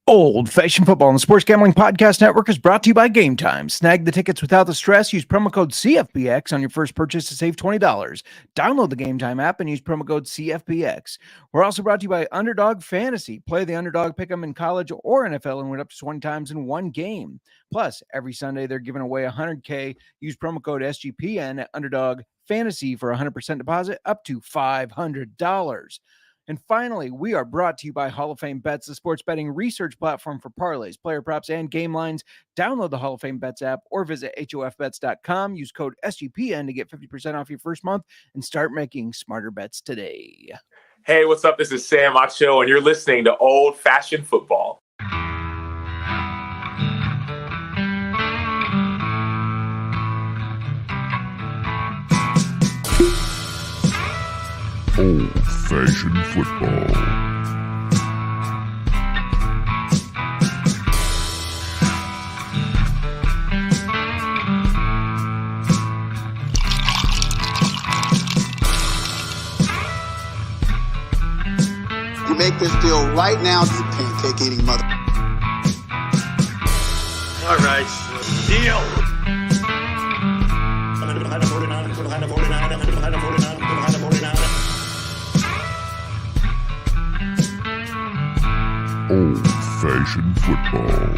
Old Fashioned Football on the Sports Gambling Podcast Network is brought to you by Game Time. Snag the tickets without the stress. Use promo code CFBX on your first purchase to save $20. Download the Game Time app and use promo code CFBX. We're also brought to you by Underdog Fantasy. Play the underdog, pick 'em in college or NFL and win up to 20 times in one game. Plus, every Sunday they're giving away $100K. Use promo code SGPN at Underdog Fantasy for 100% deposit up to $500. And finally, we are brought to you by Hall of Fame Bets, the sports betting research platform for parlays, player props, and game lines. Download the Hall of Fame Bets app or visit hofbets.com. Use code SGPN to get 50% off your first month and start making smarter bets today. Hey, what's up? This is Sam Acho, and you're listening to Old Fashioned Football. Old-fashioned football. You make this deal right now, you pancake-eating mother. All right, deal. Old-fashioned football.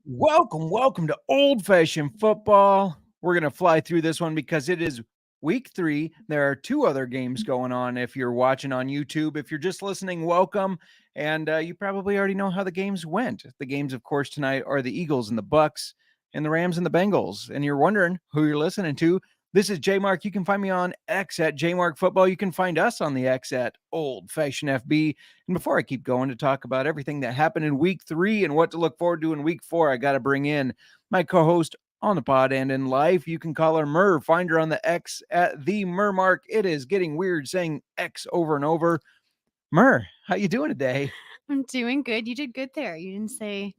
Welcome to Old Fashioned Football. We're going to fly through this one because it is week 3. There are 2 other games going on if you're watching on YouTube. If you're just listening, welcome. And you probably already know how the games went. The games, of course, tonight are the Eagles and the Bucks and the Rams and the Bengals. And you're wondering who you're listening to. This is J-Mark. You can find me on X at JMark Football. You can find us on the X at Old Fashioned FB. And before I keep going to talk about everything that happened in week 3 and what to look forward to in week 4, I got to bring in my co-host on the pod and in life. You can call her Mur. Find her on the X at the Murmark. It is getting weird saying X over and over. Mur, how you doing today? I'm doing good. You did good there. I didn't say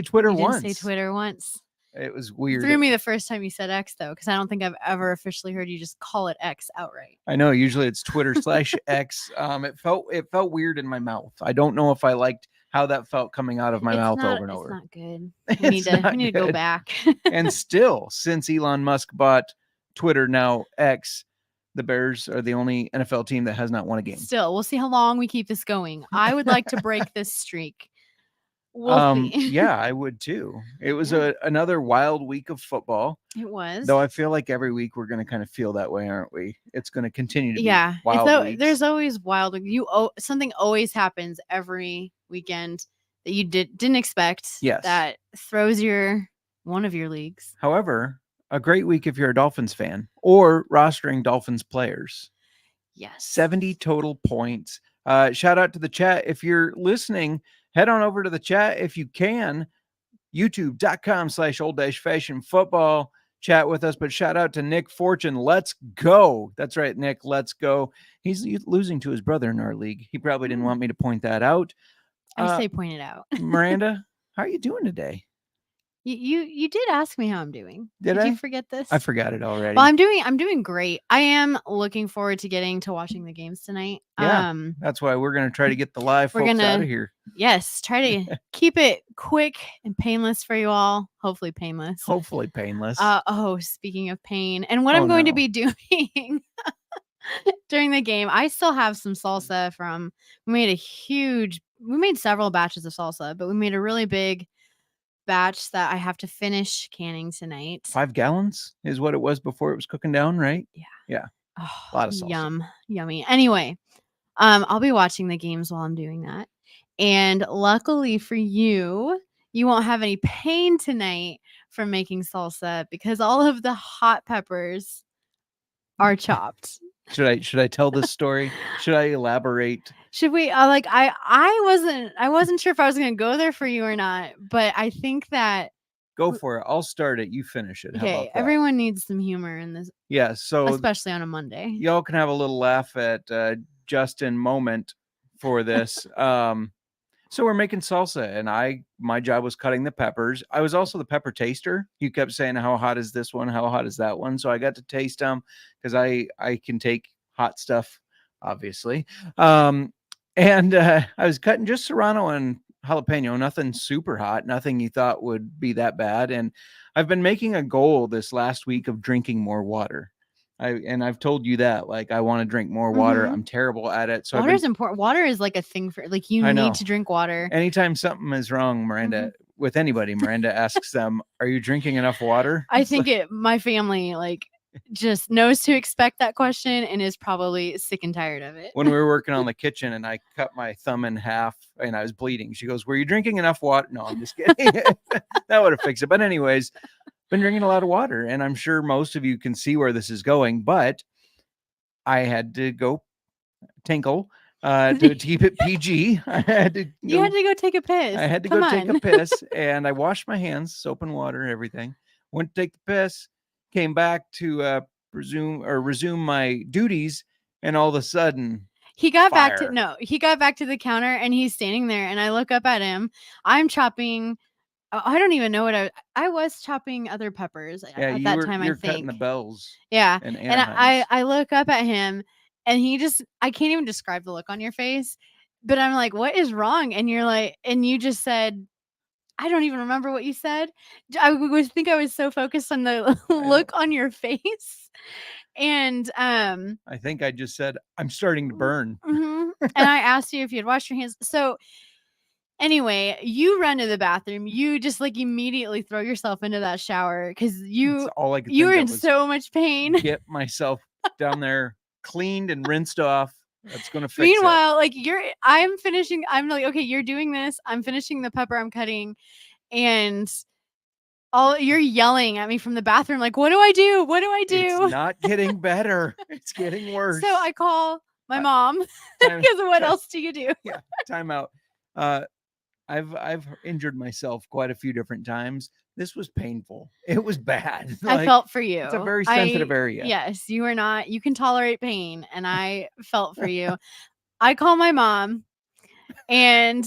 Twitter once. You didn't say Twitter once. It was weird. Threw me the first time you said X, though, because I don't think I've ever officially heard you just call it X outright. I know. Usually it's Twitter/X. It felt weird in my mouth. I don't know if I liked how that felt coming out of my mouth over and over. It's not good. We need to go back. And still, since Elon Musk bought Twitter, now X, the Bears are the only NFL team that has not won a game. Still, we'll see how long we keep this going. I would like to break this streak. We'll see. Yeah, I would too. It was another wild week of football. It was. Though I feel like every week we're going to kind of feel that way, aren't we? It's going to continue to be wild weeks. There's always wild. Something always happens every weekend that you didn't expect. Yes. That throws one of your leagues. However, a great week if you're a Dolphins fan or rostering Dolphins players. Yes. 70 total points. Shout out to the chat. If you're listening, head on over to the chat if you can. YouTube.com/old-fashioned football. Chat with us. But shout out to Nick Fortune. Let's go. That's right, Nick. Let's go. He's losing to his brother in our league. He probably didn't want me to point that out. I say point it out. Miranda, how are you doing today? You did ask me how I'm doing. Did you forget this? I forgot it already. Well, I'm doing great. I am looking forward to getting to watching the games tonight. Yeah, that's why we're going to try to get the live folks out of here. Yes, try to keep it quick and painless for you all. Hopefully painless. Speaking of pain, and what I'm going to be doing during the game, I still have some salsa we made several batches of salsa, but we made a really big batch that I have to finish canning tonight. 5 gallons is what it was before it was cooking down, right? Yeah. Oh, a lot of salsa. Yummy. Anyway, I'll be watching the games while I'm doing that. And luckily for you, you won't have any pain tonight from making salsa because all of the hot peppers are chopped. Should I tell this story? Should I elaborate? Should we? I wasn't sure if I was going to go there for you or not, but I think that go for it. I'll start it. You finish it. Okay. Everyone needs some humor in this. Yeah. So especially on a Monday, y'all can have a little laugh at Justin moment for this. So we're making salsa, and my job was cutting the peppers. I was also the pepper taster. You kept saying, how hot is this one? How hot is that one? So I got to taste them because I can take hot stuff, obviously. And I was cutting just serrano and jalapeno, nothing super hot, nothing you thought would be that bad. And I've been making a goal this last week of drinking more water. I've told you that, like, I want to drink more water. Mhm. I'm terrible at it. So Water is important. Water is like a thing for like you I know. need to drink water. Anytime something is wrong, Miranda, with anybody, Miranda asks them, "Are you drinking enough water?" I It's think my family like just knows to expect that question and is probably sick and tired of it. when we were working on the kitchen and I cut my thumb in half and I was bleeding, she goes, "Were you drinking enough water?" No, I'm just kidding. That would have fixed it. But anyways, been drinking a lot of water, and I'm sure most of you can see where this is going, but I had to go tinkle to keep it PG. I had to You had to go take a piss. I had to Come go take a on. piss, and I washed my hands, soap and water, everything. Went to take the piss, came back to resume my duties, and all of a sudden, He got back fire. to the counter and he's standing there and I look up at him. I'm chopping. I don't even know what I was chopping other peppers at that time. you're I cutting the think. bells. Yeah. And And I look up at him and I can't even describe the look on your face, but I'm like, what is wrong? And you're like, and you just said, I don't even remember what you said. I think I was so focused on the look on your face. And I think I just said, "I'm starting to burn." and I asked you if you had washed your hands. So anyway, you run to the bathroom. You just like immediately throw yourself into that shower because That's all I could you think were of in was so much pain. get myself down there cleaned and rinsed off. That's gonna fix it. Meanwhile, like I'm finishing. I'm like, okay, you're doing this. I'm finishing the pepper I'm cutting, and you're yelling at me from the bathroom, like, what do I do? What do I do? It's not getting better. It's getting worse. So I call my mom Time- because what else do you do? Yeah, time out. I've injured myself quite a few different times. This was painful. It was bad. I felt for you. It's a very sensitive area. Yes, you are not. You can tolerate pain, and I felt for you. I call my mom, and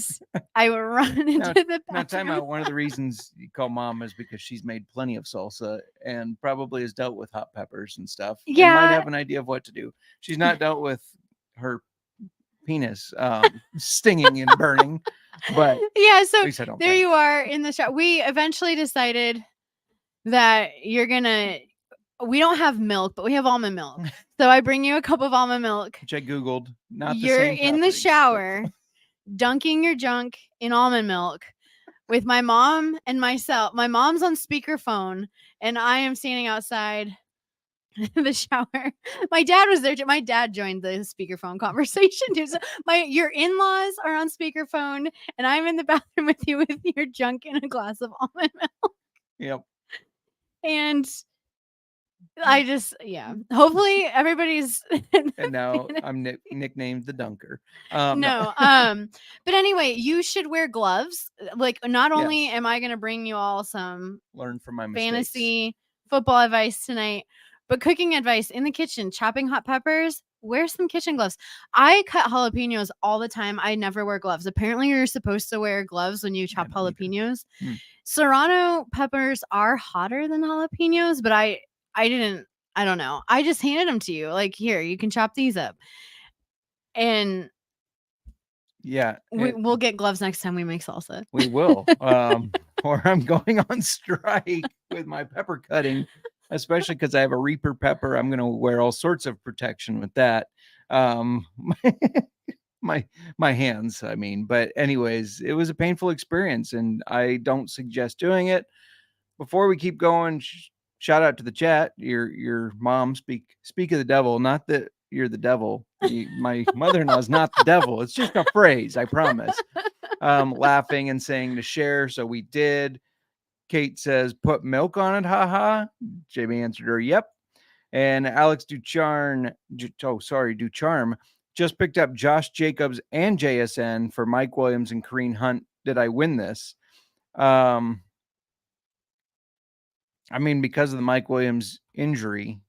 I run into the bathroom. Now, time out. One of the reasons you call mom is because she's made plenty of salsa and probably has dealt with hot peppers and stuff. And Yeah. might have an idea of what to do. She's not dealt with her penis stinging and burning, but yeah. at So least I don't there think. you are in the shower. We eventually decided that we don't have milk, but we have almond milk. So I bring you a cup of almond milk. Which I Googled. Not the You're same in the properties, but- shower, dunking your junk in almond milk with my mom and myself. My mom's on speakerphone, and I am standing outside the shower. My dad was there too. My dad joined the speakerphone conversation too. So your in-laws are on speakerphone, and I'm in the bathroom with you with your junk in a glass of almond milk. Yep. And I just, hopefully everybody's And now I'm nicknamed the Dunker. no. But anyway, you should wear gloves. Like, not only Yes. am I going to bring you all some Learn from my mistakes. fantasy football advice tonight, but cooking advice in the kitchen, chopping hot peppers, wear some kitchen gloves. I cut jalapenos all the time. I never wear gloves. Apparently, you're supposed to wear gloves when you chop don't either. jalapenos. Hmm. Serrano peppers are hotter than jalapenos, but I don't know. I just handed them to you. Like, here, you can chop these up. And Yeah. we'll get gloves next time we make salsa. We will. Or I'm going on strike with my pepper cutting, especially because I have a Reaper pepper. I'm going to wear all sorts of protection with that. My hands, I mean. But anyways, it was a painful experience, and I don't suggest doing it. Before we keep going, shout out to the chat. Your mom speak of the devil. Not that you're the devil. My mother-in-law is not the devil. It's just a phrase, I promise. Laughing and saying to share, so we did. Kate says, put milk on it, haha. Jamie answered her, yep. And Alex Ducharme just picked up Josh Jacobs and JSN for Mike Williams and Kareem Hunt. Did I win this? I mean, because of the Mike Williams injury,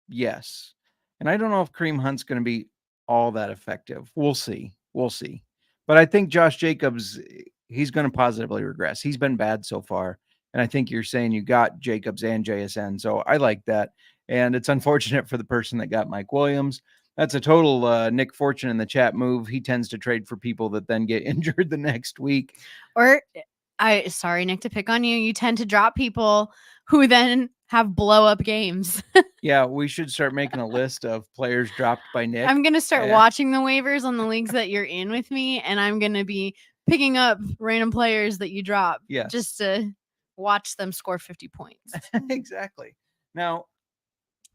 yes. And I don't know if Kareem Hunt's going to be all that effective. We'll see. But I think Josh Jacobs, he's going to positively regress. He's been bad so far. And I think you're saying you got Jacobs and JSN. So I like that. And it's unfortunate for the person that got Mike Williams. That's a total Nick Fortune in the chat move. He tends to trade for people that then get injured the next week. Or sorry, Nick, to pick on you. You tend to drop people who then have blow up games. Yeah, we should start making a list of players dropped by Nick. I'm going to start Yeah. watching the waivers on the leagues that you're in with me, and I'm going to be picking up random players that you drop just to watch them score 50 points. Exactly. Now,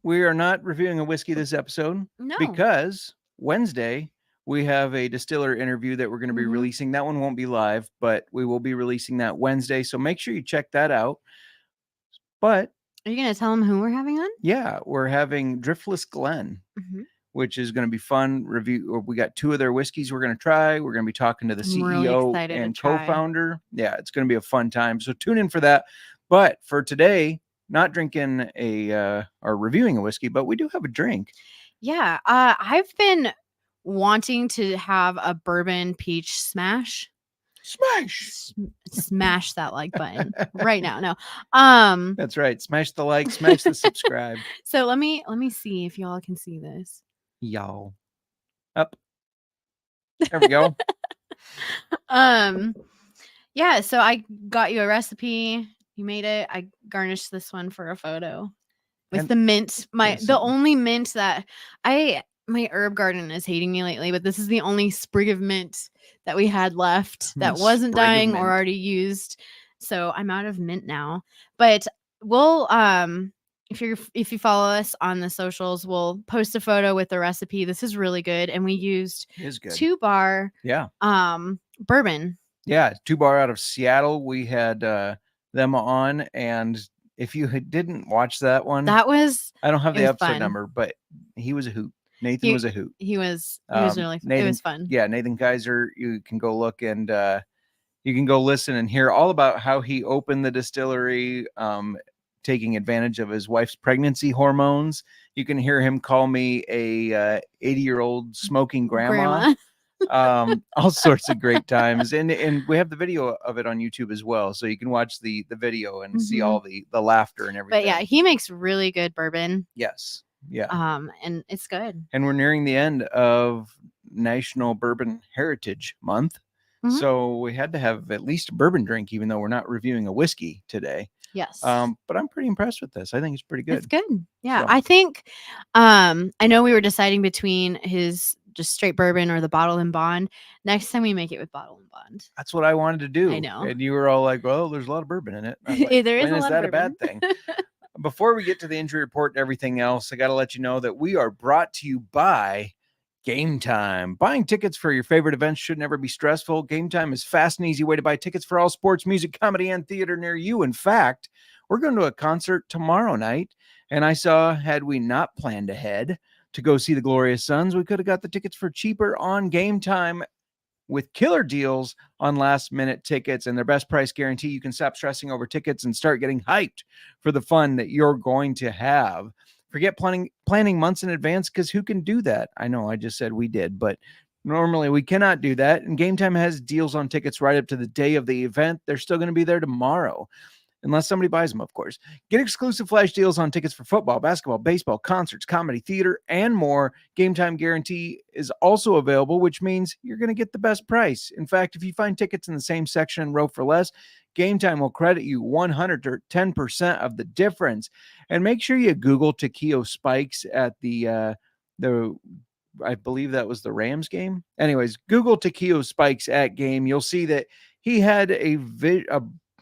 we are not reviewing a whiskey this episode because Wednesday we have a distiller interview that we're going to be releasing. That one won't be live, but we will be releasing that Wednesday. So make sure you check that out. But are you going to tell them who we're having on? Yeah, we're having Driftless Glen, which is going to be fun. We got 2 of their whiskeys we're going to try. We're going to be talking to the CEO and co-founder. Yeah, it's going to be a fun time. So tune in for that. But for today, not drinking or reviewing a whiskey, but we do have a drink. Yeah, I've been wanting to have a bourbon peach smash. Smash that like button right now. No. That's right. Smash the like, smash the subscribe. So let me see if y'all can see this. Y'all. Up. There we go. Yeah, so I got you a recipe. You made it. I garnished this one for a photo with the mint. The only mint that my herb garden is hating me lately, but this is the only sprig of mint that we had left that wasn't dying or already used. So I'm out of mint now. But we'll if you follow us on the socials, we'll post a photo with the recipe. This is really good, and we used 2 bar bourbon. Yeah, 2 bar out of Seattle. We had them on, and if you didn't watch that one, I don't have the episode number, but he was a hoot. Nathan was a hoot. He was really fun. It was fun. Yeah, Nathan Kaiser, you can go look and you can go listen and hear all about how he opened the distillery, taking advantage of his wife's pregnancy hormones. You can hear him call me a 80-year-old smoking grandma. All sorts of great times. And we have the video of it on YouTube as well. So you can watch the video and see all the laughter and everything. But yeah, he makes really good bourbon. Yes. Yeah. And it's good. And we're nearing the end of National Bourbon Heritage Month. So we had to have at least a bourbon drink, even though we're not reviewing a whiskey today. Yes. But I'm pretty impressed with this. I think it's pretty good. It's good. Yeah. So. I think, I know we were deciding between his just straight bourbon or the bottle and bond. Next time we make it with bottle and bond. That's what I wanted to do. I know. And you were all like, well, there's a lot of bourbon in it. Like, there is a lot that of bourbon. a bad thing? Before we get to the injury report and everything else, I got to let you know that we are brought to you by Game Time. Buying tickets for your favorite events should never be stressful. Game Time is fast and easy way to buy tickets for all sports, music, comedy, and theater near you. In fact, we're going to a concert tomorrow night, and I saw, had we not planned ahead to go see the Glorious Sons, we could have got the tickets for cheaper on Game Time with killer deals on last-minute tickets and their best price guarantee. You can stop stressing over tickets and start getting hyped for the fun that you're going to have. Forget planning months in advance, because who can do that? I know I just said we did, but normally we cannot do that. And Game Time has deals on tickets right up to the day of the event. They're still going to be there tomorrow, unless somebody buys them, of course. Get exclusive flash deals on tickets for football, basketball, baseball, concerts, comedy, theater, and more. Game Time guarantee is also available, which means you're going to get the best price. In fact, if you find tickets in the same section and row for less, Game Time will credit you 110% of the difference. And make sure you Google Takeo Spikes at the I believe that was the Rams game. Anyways, Google Takeo Spikes at game. You'll see that he had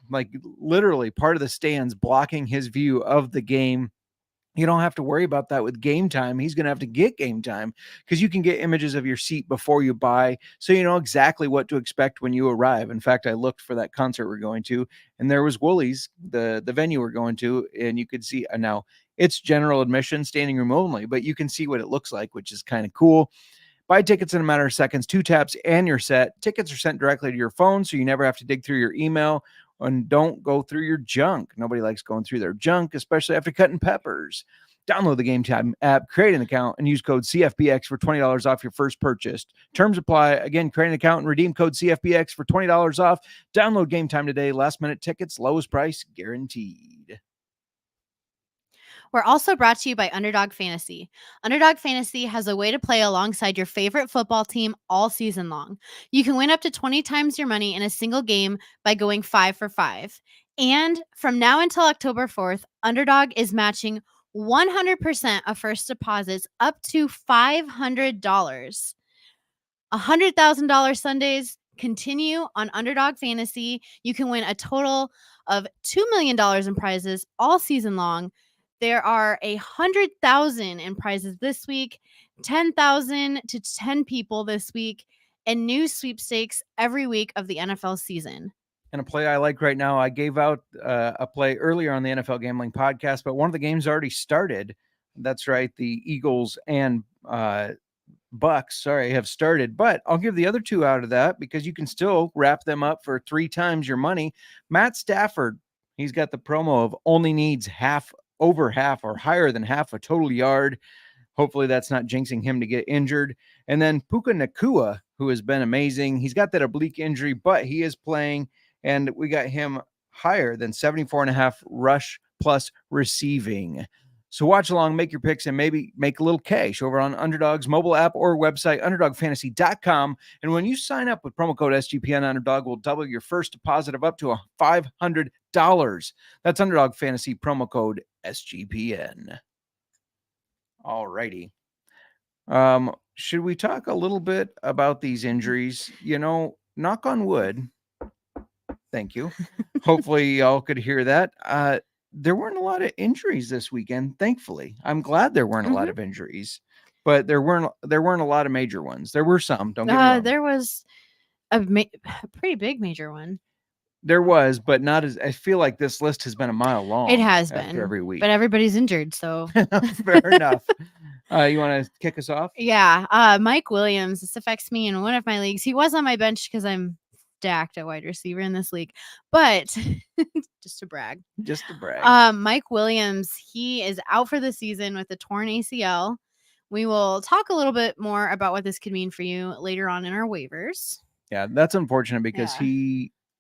like literally part of the stands blocking his view of the game. You don't have to worry about that with Game Time. He's going to have to get Game Time, because you can get images of your seat before you buy, so you know exactly what to expect when you arrive. In fact, I looked for that concert we're going to, and there was Woolies, the venue we're going to, and you could see, now it's general admission, standing room only, but you can see what it looks like, which is kind of cool. Buy tickets in a matter of seconds, 2 taps, and you're set. Tickets are sent directly to your phone, so you never have to dig through your email, and don't go through your junk. Nobody likes going through their junk, especially after cutting peppers. Download the Game Time app, create an account, and use code CFBX for $20 off your first purchase. Terms apply. Again, create an account and redeem code CFBX for $20 off. Download Game Time today. Last minute tickets, lowest price guaranteed. We're also brought to you by Underdog Fantasy. Underdog Fantasy has a way to play alongside your favorite football team all season long. You can win up to 20 times your money in a single game by going 5 for 5. And from now until October 4th, Underdog is matching 100% of first deposits up to $500. $100,000 Sundays continue on Underdog Fantasy. You can win a total of $2 million in prizes all season long. There are 100,000 in prizes this week, 10,000 to 10 people this week, and new sweepstakes every week of the NFL season. And a play I like right now, I gave out a play earlier on the NFL Gambling Podcast, but one of the games already started. That's right, the Eagles and Bucks, have started, but I'll give the other two out of that because you can still wrap them up for 3 times your money. Matt Stafford, he's got the promo of only needs over half or higher than half a total yard. Hopefully that's not jinxing him to get injured. And then Puka Nacua, who has been amazing. He's got that oblique injury, but he is playing, and we got him higher than 74.5 rush plus receiving. So watch along, make your picks, and maybe make a little cash over on Underdog's mobile app or website, underdogfantasy.com. And when you sign up with promo code SGPN, Underdog will double your first deposit of up to $500. That's Underdog Fantasy, promo code SGPN. All righty. Should we talk a little bit about these injuries? Knock on wood. Thank you. Hopefully y'all could hear that. There weren't a lot of injuries this weekend, thankfully. I'm glad there weren't a lot of injuries, but there weren't a lot of major ones. There were some, don't get me wrong. There was a pretty big major one. There was, but not as, I feel like this list has been a mile long. It has been every week, but everybody's injured, so fair enough. You want to kick us off? Yeah. Mike Williams, this affects me in one of my leagues. He was on my bench because I'm stacked at wide receiver in this league, but just to brag. Mike Williams, he is out for the season with a torn ACL. We will talk a little bit more about what this could mean for you later on in our waivers. Yeah, that's unfortunate because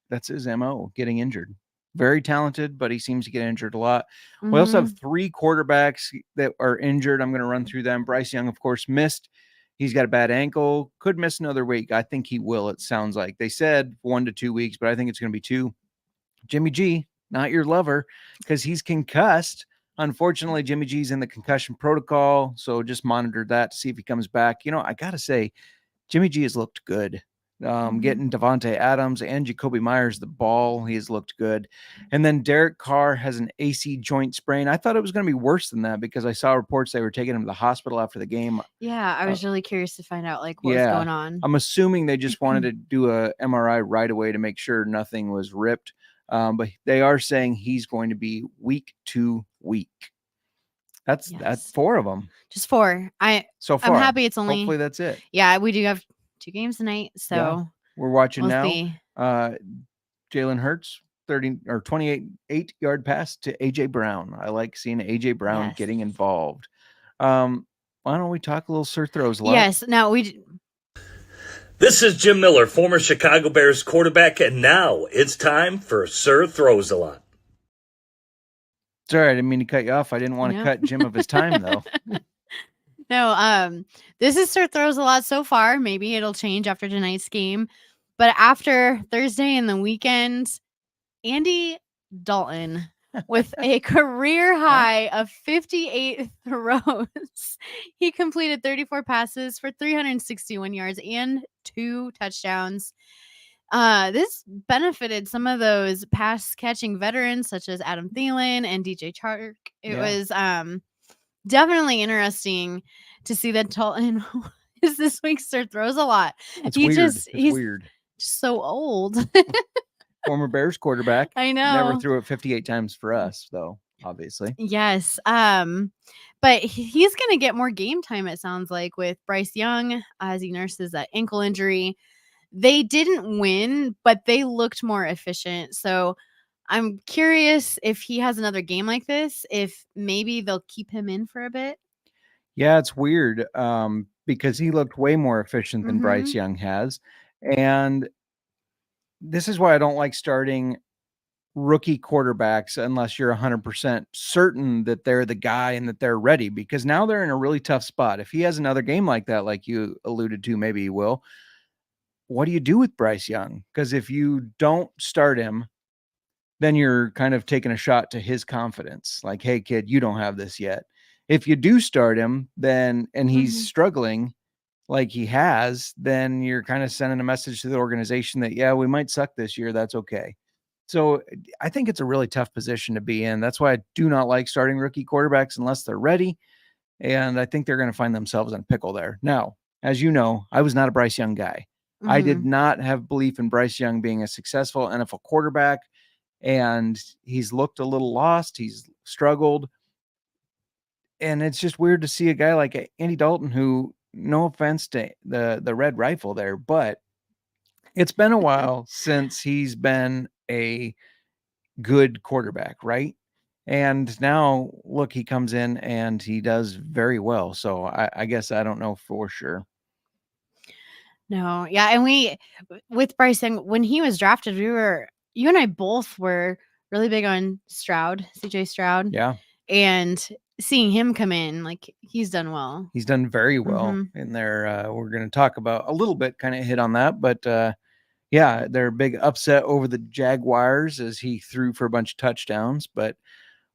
that's his MO, getting injured. Very talented, but he seems to get injured a lot. We also have 3 quarterbacks that are injured. I'm going to run through them. Bryce Young, of course, missed. He's got a bad ankle, could miss another week. I think he will, it sounds like. They said 1 to 2 weeks, but I think it's going to be 2. Jimmy G, not your lover, because he's concussed. Unfortunately, Jimmy G's in the concussion protocol, so just monitor that to see if he comes back. I got to say, Jimmy G has looked good. Getting Devontae Adams and Jacoby Myers the ball, he has looked good. And then Derek Carr has an AC joint sprain. I thought it was going to be worse than that because I saw reports they were taking him to the hospital after the game. Yeah, I was really curious to find out what was going on. I'm assuming they just wanted to do a MRI right away to make sure nothing was ripped. But they are saying he's going to be week to week. That's 4 of them. Just 4. I'm happy it's only. Hopefully that's it. Yeah, we do have 2 games tonight, so we're watching we'll now. See. Jalen Hurts 28-yard pass to AJ Brown. I like seeing AJ Brown getting involved. Why don't we talk a little Sir Throws a lot? Yes. Now This is Jim Miller, former Chicago Bears quarterback, and now it's time for Sir Throws a Lot. Sorry, I didn't mean to cut you off. I didn't want to cut Jim of his time, though. No, this is Sir Throws a Lot so far. Maybe it'll change after tonight's game. But after Thursday and the weekend, Andy Dalton with a career high of 58 throws. He completed 34 passes for 361 yards and 2 touchdowns. This benefited some of those pass catching veterans such as Adam Thielen and DJ Chark. It was definitely interesting to see that Dalton is this week's Sir Throws a Lot. He's weird. Just so old. Former Bears quarterback. I know. Never threw it 58 times for us, though, obviously. Yes. But he's going to get more game time, it sounds like, with Bryce Young as he nurses that ankle injury. They didn't win, but they looked more efficient. So I'm curious if he has another game like this, if maybe they'll keep him in for a bit. Yeah, it's weird because he looked way more efficient than Bryce Young has. And this is why I don't like starting rookie quarterbacks unless you're 100% certain that they're the guy and that they're ready, because now they're in a really tough spot. If he has another game like that, like you alluded to, maybe he will. What do you do with Bryce Young? Because if you don't start him, then you're kind of taking a shot to his confidence. Like, hey, kid, you don't have this yet. If you do start him, then, and he's struggling like he has, then you're kind of sending a message to the organization that, yeah, we might suck this year. That's okay. So I think it's a really tough position to be in. That's why I do not like starting rookie quarterbacks unless they're ready. And I think they're going to find themselves in a pickle there. Now, as you know, I was not a Bryce Young guy. I did not have belief in Bryce Young being a successful NFL quarterback, and he's looked a little lost. He's struggled. And it's just weird to see a guy like Andy Dalton, who, no offense to the Red Rifle there, but it's been a while since he's been a good quarterback, right? And now look, he comes in and he does very well. So I guess I don't know for sure. No, yeah, and with Bryce Young, when he was drafted, you and I both were really big on CJ Stroud. Yeah. And seeing him come in, like, he's done well. He's done very well in there. We're going to talk about a little bit, kind of hit on that, but yeah, they're big upset over the Jaguars as he threw for a bunch of touchdowns. But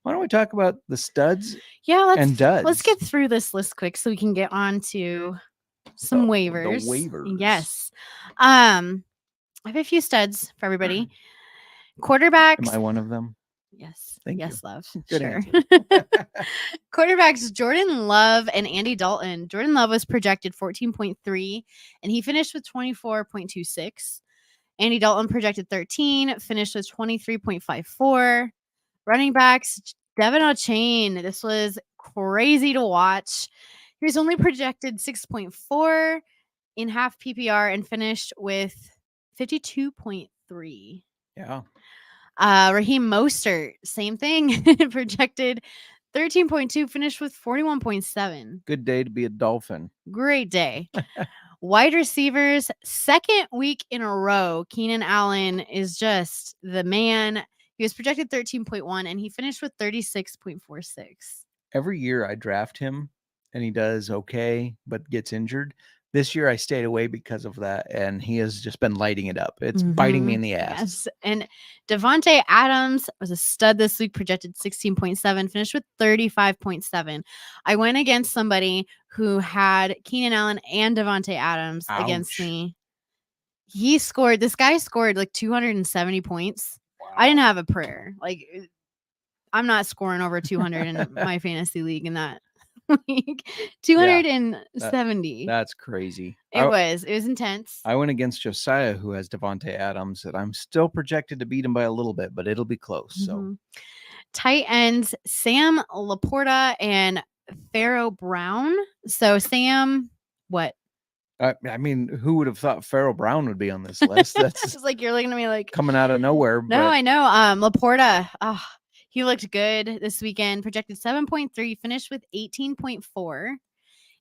why don't we talk about the studs and duds? Let's get through this list quick so we can get on to some waivers. The waivers. Yes. I have a few studs for everybody. Quarterbacks. Am I one of them? Yes. Thank yes, you. love. Good sure. answer. Quarterbacks Jordan Love and Andy Dalton. Jordan Love was projected 14.3 and he finished with 24.26. Andy Dalton projected 13, finished with 23.54. Running backs Devin O'Chain. This was crazy to watch. He was only projected 6.4 in half PPR and finished with 52.3. Yeah. Raheem Mostert, same thing. Projected 13.2, finished with 41.7. Good day to be a Dolphin. Great day. Wide receivers, second week in a row. Keenan Allen is just the man. He was projected 13.1 and he finished with 36.46. Every year I draft him and he does okay, but gets injured. This year I stayed away because of that, and he has just been lighting it up. It's biting me in the ass. Yes. And Devontae Adams was a stud this week, projected 16.7, finished with 35.7. I went against somebody who had Keenan Allen and Devontae Adams against me. This guy scored like 270 points. Wow. I didn't have a prayer. Like, I'm not scoring over 200 in my fantasy league in that. Like 270. That's crazy. It was intense. I went against Josiah, who has Devontae Adams, and I'm still projected to beat him by a little bit, but it'll be close. So tight ends Sam Laporta and Pharaoh Brown. So Sam, what? I mean, who would have thought Pharaoh Brown would be on this list? That's just like you're looking at me like coming out of nowhere. No, I know. Laporta. He looked good this weekend, projected 7.3, finished with 18.4.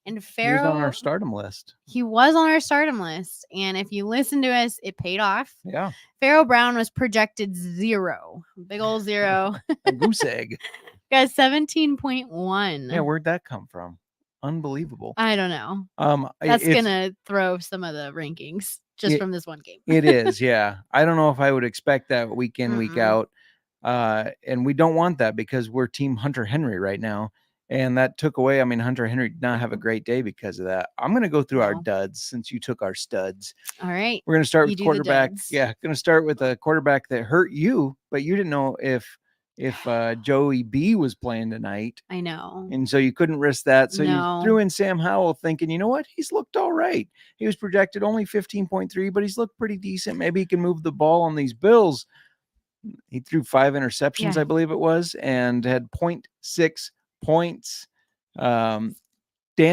And Pharaoh. He was on our stardom list. He was on our stardom list. And if you listen to us, it paid off. Yeah. Pharaoh Brown was projected 0. Big old 0. A goose egg. Got 17.1. Yeah, where'd that come from? Unbelievable. I don't know. That's going to throw some of the rankings just from this one game. It is, yeah. I don't know if I would expect that week in, week out. And we don't want that because we're team Hunter Henry right now. And that took away. I mean, Hunter Henry did not have a great day because of that. I'm going to go through our duds since you took our studs. All right. We're going to start with quarterback. Yeah. Going to start with a quarterback that hurt you, but you didn't know if Joey B was playing tonight. I know. And so you couldn't risk that. So you threw in Sam Howell thinking, you know what? He's looked all right. He was projected only 15.3, but he's looked pretty decent. Maybe he can move the ball on these Bills. He threw 5 interceptions, I believe it was, and had 0.6 points. Dan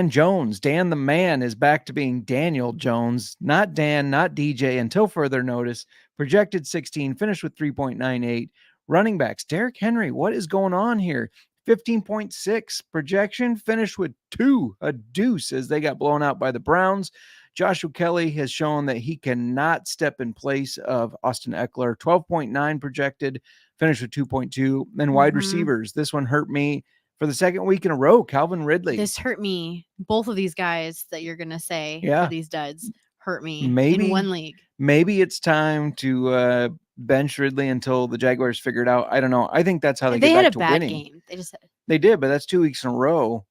Jones, Dan the man, is back to being Daniel Jones, not Dan, not DJ, until further notice. Projected 16, finished with 3.98. Running backs, Derrick Henry, what is going on here? 15.6 projection, finished with 2, a deuce, as they got blown out by the Browns. Joshua Kelly has shown that he cannot step in place of Austin Eckler. 12.9 projected, finished with 2.2. Then wide Mhm. receivers. This one hurt me for the second week in a row. Calvin Ridley. This hurt me. Both of these guys that you're gonna say Yeah. for these duds hurt me in Maybe- one league. Maybe it's time to bench Ridley until the Jaguars figure it out. I don't know. I think that's how they They get had back a to bad winning. game. They did, but that's 2 weeks in a row.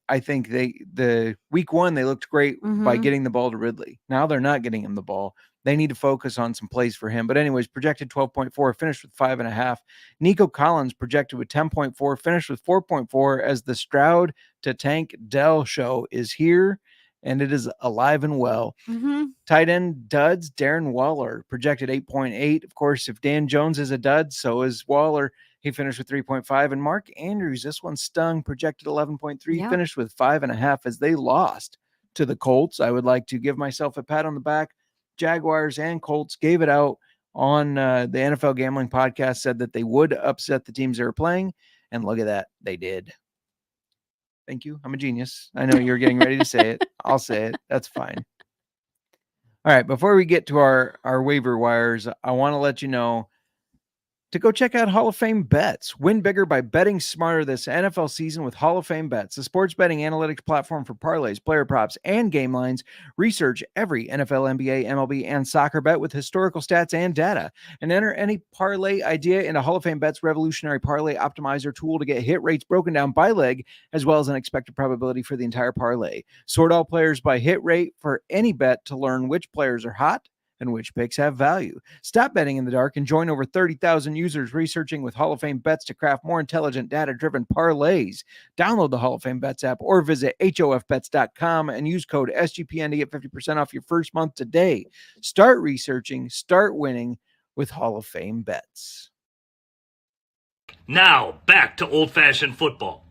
I think the week one, they looked great by Mhm. getting the ball to Ridley. Now they're not getting him the ball. They need to focus on some plays for him. But anyways, projected 12.4, finished with 5.5. Nico Collins projected with 10.4, finished with 4.4 as the Stroud to Tank Dell show is here, and it is alive and well. Mhm. Tight end duds, Darren Waller projected 8.8. Of course, if Dan Jones is a dud, so is Waller. He finished with 3.5. And Mark Andrews, this one stung, projected 11.3, Yeah. finished with 5.5 as they lost to the Colts. I would like to give myself a pat on the back. Jaguars and Colts gave it out on the NFL Gambling Podcast, said that they would upset the teams they were playing. And look at that. They did. Thank you. I'm a genius. I know you're getting ready to say it. I'll say it. That's fine. All right. Before we get to our waiver wires, I want to let you know to go check out Hall of Fame Bets. Win bigger by betting smarter this NFL season with Hall of Fame Bets, the sports betting analytics platform for parlays, player props, and game lines. Research every NFL, NBA, MLB, and soccer bet with historical stats and data. And enter any parlay idea into Hall of Fame Bets' revolutionary parlay optimizer tool to get hit rates broken down by leg, as well as an expected probability for the entire parlay. Sort all players by hit rate for any bet to learn which players are hot and which picks have value. Stop betting in the dark and join over 30,000 users researching with Hall of Fame Bets to craft more intelligent, data-driven parlays. Download the Hall of Fame Bets app or visit hofbets.com and use code SGPN to get 50% off your first month today. Start researching, start winning with Hall of Fame Bets. Now, back to old-fashioned football.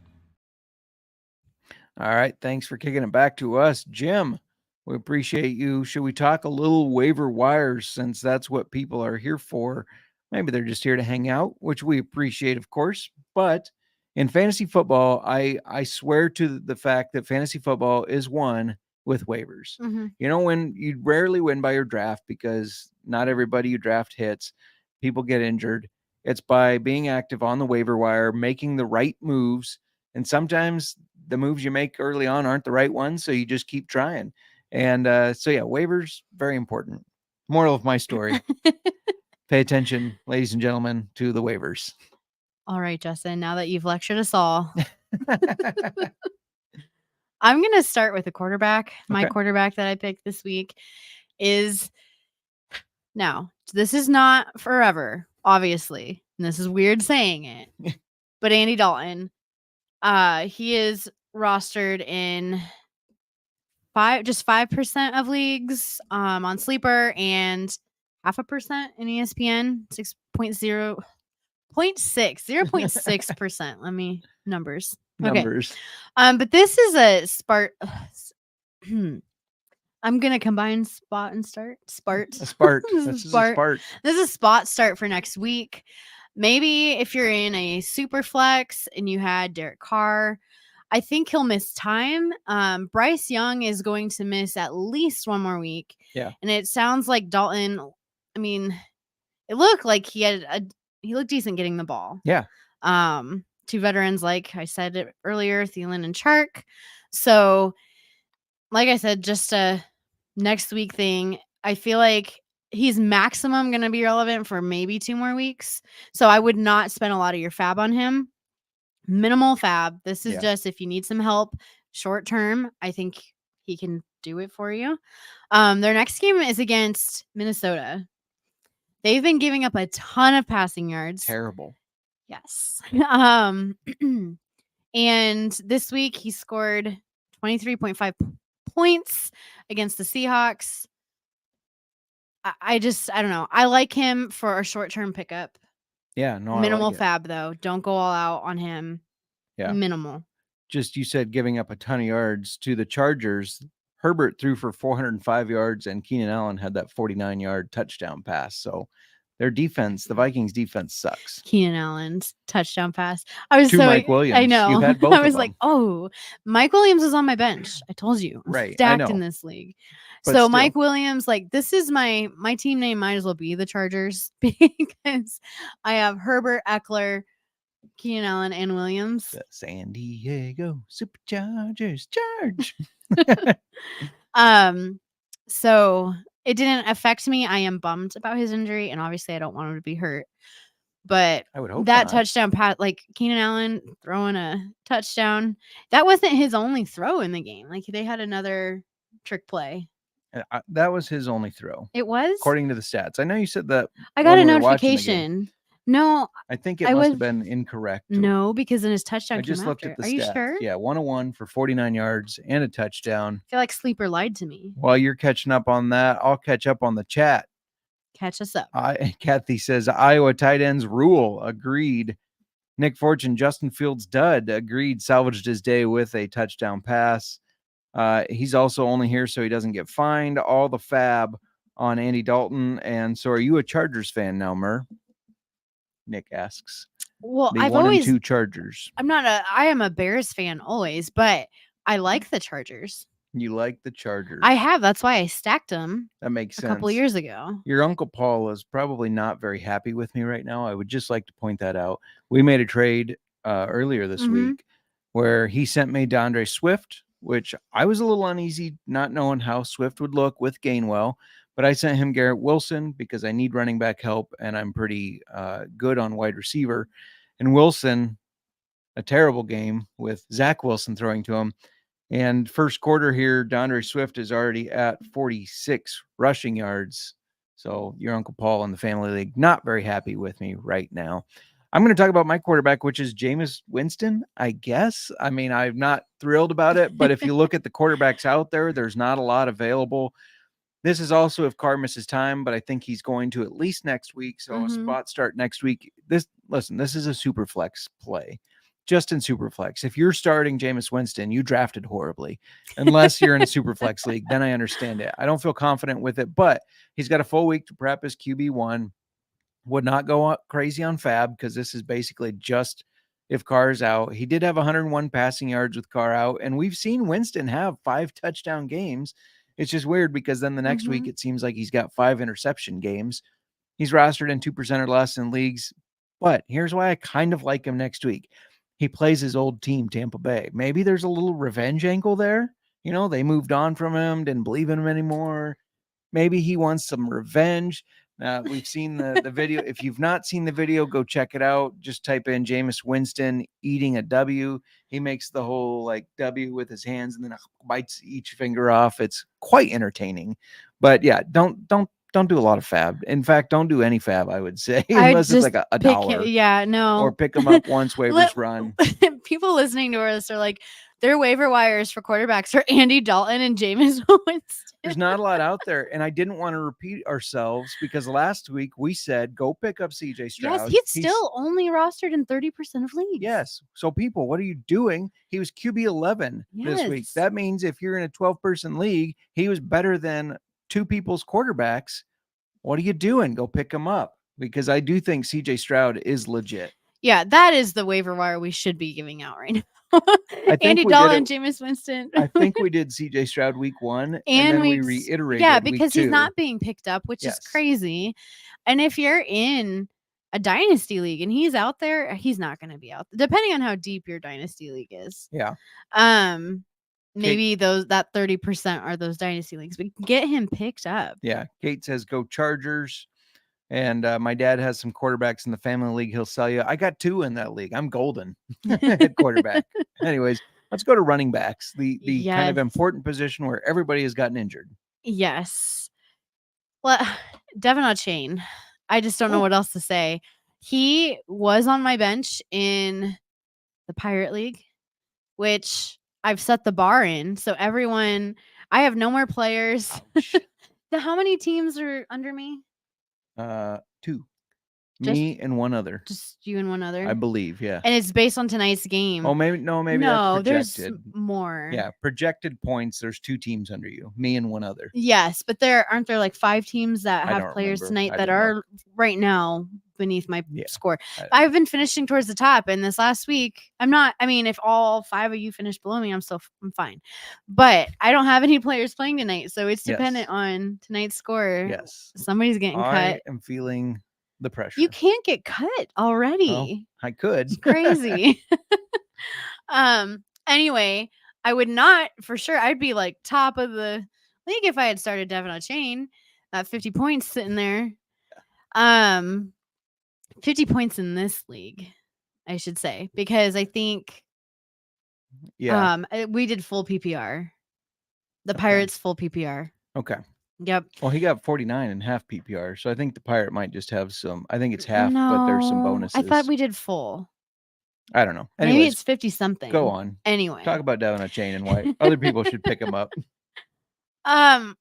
All right, thanks for kicking it back to us, Jim. We appreciate you. Should we talk a little waiver wires, since that's what people are here for? Maybe they're just here to hang out, which we appreciate, of course. But in fantasy football, I swear to the fact that fantasy football is won with waivers. Mhm. You know, when you rarely win by your draft because not everybody you draft hits, people get injured. It's by being active on the waiver wire, making the right moves. And sometimes the moves you make early on aren't the right ones, so you just keep trying. And so, yeah, waivers, very important. Moral of my story. Pay attention, ladies and gentlemen, to the waivers. All right, Justin, now that you've lectured us all, I'm going to start with a quarterback. My Okay. quarterback that I picked this week is now, this is not forever, obviously. And this is weird saying it. But Andy Dalton, he is rostered in 5% of leagues on Sleeper and 0.5% in ESPN, 0.6%. Let me numbers. Okay. Numbers. But this is a I'm gonna combine spot and start. Spart. A Spart. This This is is a Spart. Spart. This is a spot start for next week. Maybe if you're in a super flex and you had Derek Carr, I think he'll miss time. Bryce Young is going to miss at least one more week. Yeah. And it sounds like Dalton, I mean, it looked like he looked decent getting the ball. Yeah. Two veterans, like I said it earlier, Thielen and Chark. So, like I said, just a next week thing. I feel like he's maximum going to be relevant for maybe 2 more weeks. So I would not spend a lot of your fab on him. Minimal fab. This is just if you need some help short term. I think he can do it for you. Their next game is against Minnesota. They've been giving up a ton of passing yards. Terrible. Yes. And this week he scored 23.5 points against the Seahawks. I don't know. I like him for a short-term pickup. Yeah, no. Minimal fab though. Don't go all out on him. Yeah. Minimal. Just, you said giving up a ton of yards to the Chargers. Herbert threw for 405 yards and Keenan Allen had that 49-yard touchdown pass. So Their defense, the Vikings defense sucks. Keenan Allen's touchdown pass. I was To so Mike Williams. I know. You've had both I was of like, them. oh, Mike Williams is on my bench. I told you, I'm Right, I stacked in know. this league. But So still. Mike Williams, like this is my team name. Might as well be the Chargers because I have Herbert, Eckler, Keenan Allen, and Williams. The San Diego Superchargers charge. So it didn't affect me. I am bummed about his injury, and obviously I don't want him to be hurt. But I would hope that not. touchdown pass, like Keenan Allen throwing a touchdown, that wasn't his only throw in the game. Like they had another trick play. That was his only throw, It was? according to the stats. I know you said that. I got a when we were watching the game. notification. No, I think it I must was- have been incorrect. no, because then his touchdown I came just looked after. at the Are you stats. sure? Yeah, 101 for 49 yards and a touchdown. I feel like Sleeper lied to me. While you're catching up on that, I'll catch up on the chat. Catch us up. Kathy says Iowa tight ends rule. Agreed. Nick Fortune, Justin Fields dud. Agreed. Salvaged his day with a touchdown pass. He's also only here so he doesn't get fined. All the fab on Andy Dalton. And so are you a Chargers fan now, Mur? Nick asks. Well, The I've 1 always and 2 Chargers. I am a Bears fan always, but I like the Chargers. You like the Chargers. I have. That's why I stacked them That makes a sense. couple of years ago. Your Uncle Paul is probably not very happy with me right now. I would just like to point that out. We made a trade earlier this Mhm. week where he sent me DeAndre Swift, which I was a little uneasy not knowing how Swift would look with Gainwell. But I sent him Garrett Wilson because I need running back help, and I'm pretty good on wide receiver. And Wilson, a terrible game with Zach Wilson throwing to him. And first quarter here, DeAndre Swift is already at 46 rushing yards. So your Uncle Paul in the family league, not very happy with me right now. I'm going to talk about my quarterback, which is Jameis Winston, I guess. I mean, I'm not thrilled about it, but if you look at the quarterbacks out there, there's not a lot available. This is also if Carr misses time, but I think he's going to at least next week. So a spot start next week. This is a super flex play. Just in Superflex. If you're starting Jameis Winston, you drafted horribly. Unless you're in a Superflex league, then I understand it. I don't feel confident with it, but he's got a full week to prep his QB1. Would not go crazy on Fab because this is basically just if Carr's out. He did have 101 passing yards with Carr out, and we've seen Winston have 5 touchdown games. It's just weird because then the next week it seems like he's got 5 interception games. He's rostered in 2% or less in leagues, but here's why I kind of like him next week. He plays his old team, Tampa Bay. Maybe there's a little revenge angle there. You know, they moved on from him, didn't believe in him anymore. Maybe he wants some revenge. We've seen the video. If you've not seen the video, go check it out. Just type in Jameis Winston eating a W. He makes the whole like W with his hands and then bites each finger off. It's quite entertaining. But yeah, don't do a lot of fab. In fact, don't do any fab, I would say, unless it's like a dollar. Yeah, no. Or pick them up once waivers run. People listening to us are like, their waiver wires for quarterbacks are Andy Dalton and Jameis Winston. There's not a lot out there. And I didn't want to repeat ourselves because last week we said, go pick up CJ Stroud. Yes, he's still only rostered in 30% of leagues. Yes. So people, what are you doing? He was QB 11 this week. Yes. That means if you're in a 12-person league, he was better than 2 people's quarterbacks. What are you doing? Go pick him up because I do think CJ Stroud is legit. Yeah, that is the waiver wire we should be giving out right now. Andy we Dalton, did Jameis Winston. I think we did CJ Stroud week 1 and then we reiterated. Yeah, because week 2. he's not being picked up, which is crazy. And if you're in a dynasty league and he's out there, he's not going to be out, depending on how deep your dynasty league is. Yeah. Maybe that 30% are those dynasty leagues, but get him picked up. Yeah. Kate says go Chargers. And my dad has some quarterbacks in the family league. He'll sell you. I got 2 in that league. I'm golden at quarterback. Anyways, let's go to running backs. The kind of important position where everybody has gotten injured. Yes. Well, Devin O'Chain. I just don't know what else to say. He was on my bench in the Pirate League, which I've set the bar in. So I have no more players. How many teams are under me? 2. Me and one other. Just you and one other? I believe, yeah. And it's based on tonight's game. Oh, maybe No, that's there's projected. more. Yeah, projected points. There's 2 teams under you, me and one other. Yes, but aren't there like 5 teams that I have don't players remember. tonight I that didn't are look. right now beneath my Yeah, score? I- I've been finishing towards the top, and this last week, if all 5 of you finish below me, I'm fine. But I don't have any players playing tonight, so it's dependent Yes. on tonight's score. Yes, Somebody's getting I cut. am feeling the pressure. You can't get cut Well, already. I could. It's crazy. Anyway, I would not for sure. I'd be like top of the league if I had started Devin on chain. That 50 points sitting there. 50 points in this league, I should say, because I think Yeah. we did full PPR. The Okay. Pirates full PPR. Okay. Yep. Well, he got 49 and half PPR, so I think the Pirate might just have some. I think it's half, but there's some No, bonuses. I thought we did full. I don't know. Maybe Anyways, it's 50 something. go on. Anyway, Talk about Devin on chain and why other people should pick him up. Well,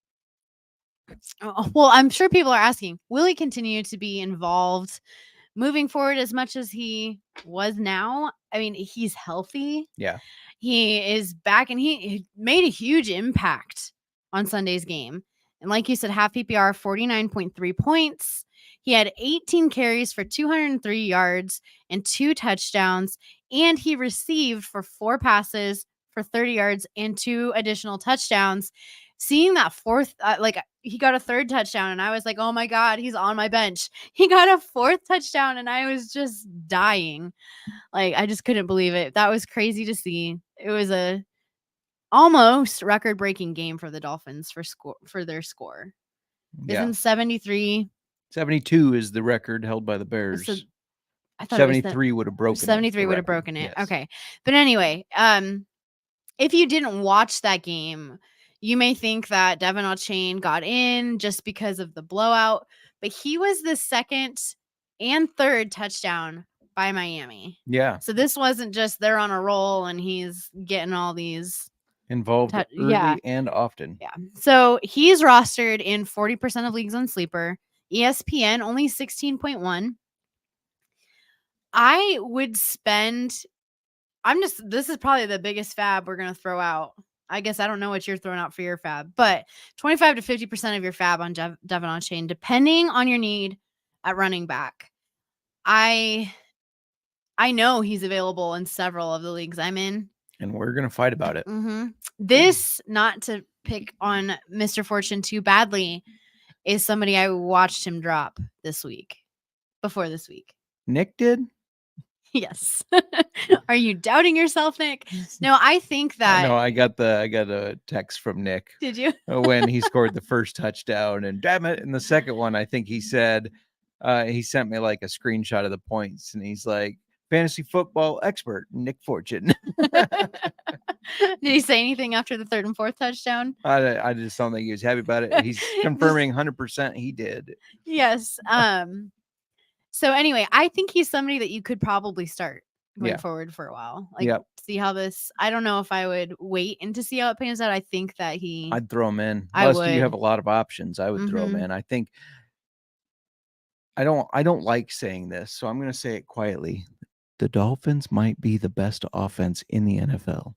I'm sure people are asking, will he continue to be involved moving forward as much as he was now? I mean, he's healthy. Yeah. He is back, and he made a huge impact on Sunday's game. And like you said, half PPR, 49.3 points. He had 18 carries for 203 yards and 2 touchdowns, and he received for 4 passes for 30 yards and 2 additional touchdowns. Seeing that fourth, he got a 3rd touchdown, and I was like, oh my God, he's on my bench. He got a 4th touchdown, and I was just dying. Like, I just couldn't believe it. That was crazy to see. It was a almost record-breaking game for the Dolphins for their score. Yeah. Isn't 73? 72 is the record held by the Bears. So, I thought 73 would have broken 73 would have broken it. Okay. But anyway, if you didn't watch that game, you may think that Devin O'Chain got in just because of the blowout, but he was the 2nd and 3rd touchdown by Miami. Yeah. So this wasn't just they're on a roll and he's getting all these Involved early and often. Yeah. So he's rostered in 40% of leagues on Sleeper. ESPN only 16.1. I would spend this is probably the biggest fab we're going to throw out. I guess I don't know what you're throwing out for your fab, but 25 to 50% of your fab on Devin on chain, depending on your need at running back. I know he's available in several of the leagues I'm in. And we're going to fight about it. This, not to pick on Mr. Fortune too badly, is somebody I watched him drop before this week. Nick did? Yes. Are you doubting yourself, Nick? No, I think that. No, I got a text from Nick. Did you? When he scored the first touchdown, and damn it, in the second one, I think he said he sent me like a screenshot of the points, and he's like, fantasy football expert Nick Fortune. Did he say anything after the 3rd and 4th touchdown? I just don't think he was happy about it. He's confirming 100% he did. Yes. So anyway, I think he's somebody that you could probably start going forward for a while. Like, see how this. I don't know if I would wait and to see how it pans out. I think that I'd throw him in. I Unless would. you have a lot of options, I would throw him in. I think I don't like saying this, so I'm going to say it quietly. The Dolphins might be the best offense in the NFL.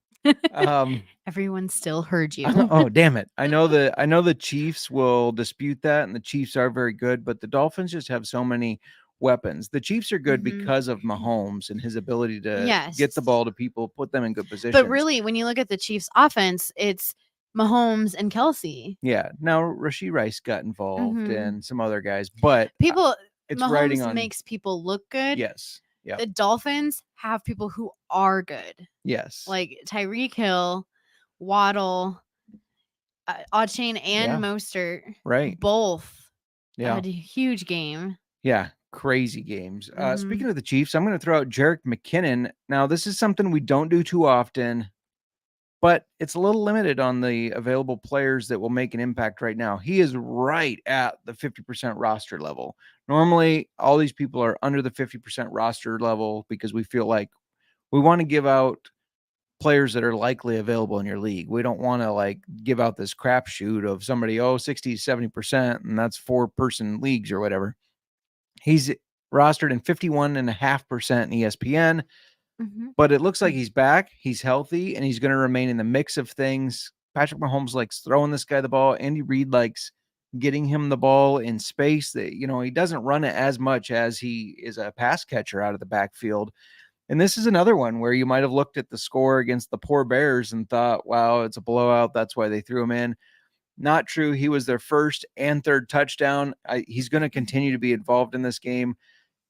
Everyone still heard you. Oh, damn it. I know the Chiefs will dispute that, and the Chiefs are very good, but the Dolphins just have so many weapons. The Chiefs are good because of Mahomes and his ability to get the ball to people, put them in good positions. But really, when you look at the Chiefs offense, it's Mahomes and Kelsey. Yeah. Now Rashee Rice got involved and some other guys, but it's Mahomes makes people look good. Yes. Yeah. The Dolphins have people who are good. Yes. Like Tyreek Hill, Waddle, O'Chain, and Mostert. Right. Both had a huge game. Yeah. Crazy games. Speaking of the Chiefs, I'm going to throw out Jerick McKinnon. Now, this is something we don't do too often, but it's a little limited on the available players that will make an impact right now. He is right at the 50% roster level. Normally, all these people are under the 50% roster level because we feel like we want to give out players that are likely available in your league. We don't want to give out this crapshoot of somebody, 60, 70%, and that's 4-person leagues or whatever. He's rostered in 51.5% in ESPN. Mhm. But it looks like he's back. He's healthy, and he's going to remain in the mix of things. Patrick Mahomes likes throwing this guy the ball. Andy Reid likes getting him the ball in space. That he doesn't run it as much as he is a pass catcher out of the backfield. And this is another one where you might have looked at the score against the poor Bears and thought, wow, it's a blowout. That's why they threw him in. Not true. He was their first and third touchdown. He's going to continue to be involved in this game.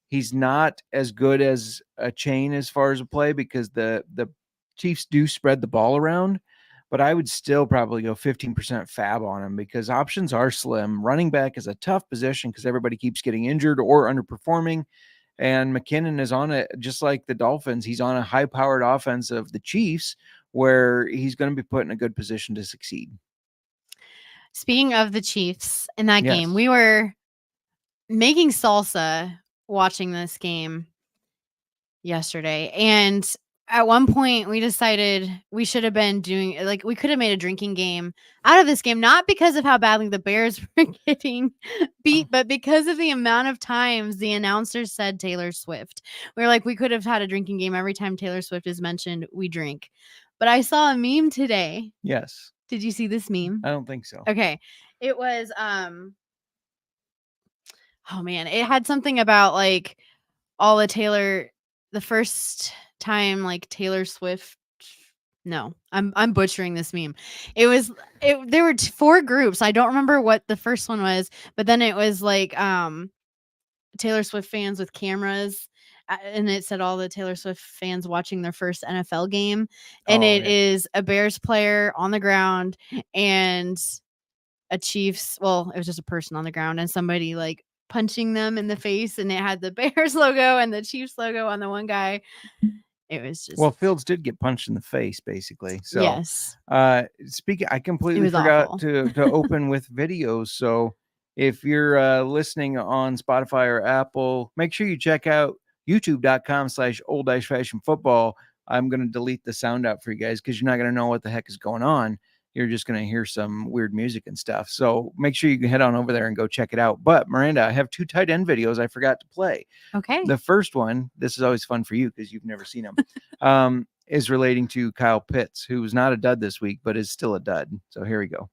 He's not as good as a chain as far as a play because the Chiefs do spread the ball around, but I would still probably go 15% fab on him because options are slim. Running back is a tough position because everybody keeps getting injured or underperforming. And McKinnon is on it, just like the Dolphins. He's on a high-powered offense of the Chiefs where he's going to be put in a good position to succeed. Speaking of the Chiefs in that Yes. game, we were making salsa watching this game yesterday. And at one point we decided we should have been doing we could have made a drinking game out of this game, not because of how badly the Bears were getting beat, but because of the amount of times the announcers said Taylor Swift. We were like, we could have had a drinking game every time Taylor Swift is mentioned, we drink. But I saw a meme today. Yes. Did you see this meme? I don't think so. Okay. It was oh man, it had something about all the first time Taylor Swift. No, I'm butchering this meme. There were 4 groups. I don't remember what the first one was, but then it was Taylor Swift fans with cameras, and it said all the Taylor Swift fans watching their first NFL game, and it is a Bears player on the ground and a Chiefs. Well, it was just a person on the ground and somebody punching them in the face, and it had the Bears logo and the Chiefs logo on the one guy. It was just Fields did get punched in the face, basically. So yes. Speaking, I completely forgot to open with videos. So if you're listening on Spotify or Apple, make sure you check out youtube.com/old-fashioned-football. I'm going to delete the sound out for you guys because you're not going to know what the heck is going on. You're just going to hear some weird music and stuff. So make sure you can head on over there and go check it out. But Miranda, I have 2 tight end videos I forgot to play. Okay. The first one, this is always fun for you because you've never seen them, is relating to Kyle Pitts, who was not a dud this week, but is still a dud. So here we go.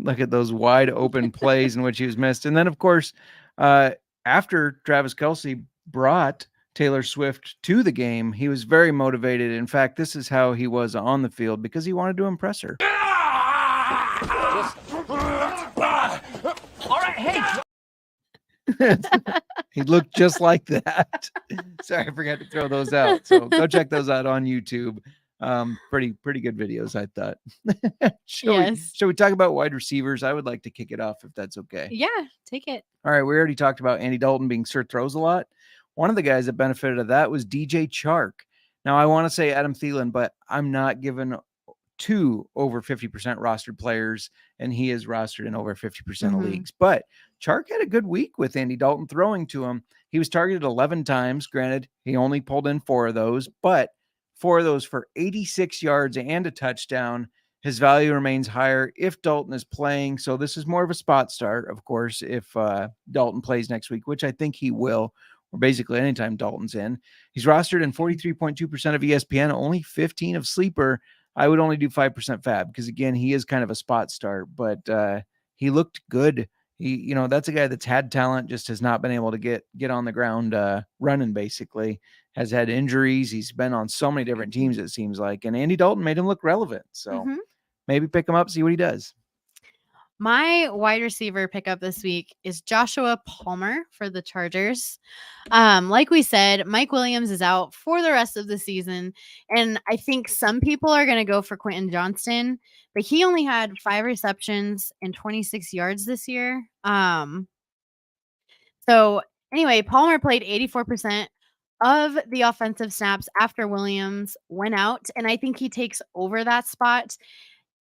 Look at those wide open plays in which he was missed. And then, of course, after Travis Kelce brought Taylor Swift to the game, he was very motivated. In fact, this is how he was on the field because he wanted to impress her. All right, hey. He looked just like that. Sorry, I forgot to throw those out. So go check those out on YouTube. Pretty good videos, I thought. Shall we talk about wide receivers? I would like to kick it off if that's okay. Yeah, take it. All right, we already talked about Andy Dalton being Sir Throws a lot. One of the guys that benefited of that was DJ Chark. Now, I want to say Adam Thielen, but I'm not giving 2 over 50% rostered players, and he is rostered in over 50% of leagues. But Chark had a good week with Andy Dalton throwing to him. He was targeted 11 times. Granted, he only pulled in 4 of those, but 4 of those for 86 yards and a touchdown. His value remains higher if Dalton is playing. So this is more of a spot start, of course, if Dalton plays next week, which I think he will, or basically anytime Dalton's in. He's rostered in 43.2% of ESPN, only 15 of Sleeper. I would only do 5% fab because, again, he is kind of a spot start, but he looked good. He, that's a guy that's had talent, just has not been able to get on the ground running, basically. Has had injuries. He's been on so many different teams, it seems like. And Andy Dalton made him look relevant. So maybe pick him up, see what he does. My wide receiver pickup this week is Joshua Palmer for the Chargers. Like we said, Mike Williams is out for the rest of the season. And I think some people are going to go for Quentin Johnston, but he only had 5 receptions and 26 yards this year. So anyway, Palmer played 84% of the offensive snaps after Williams went out. And I think he takes over that spot.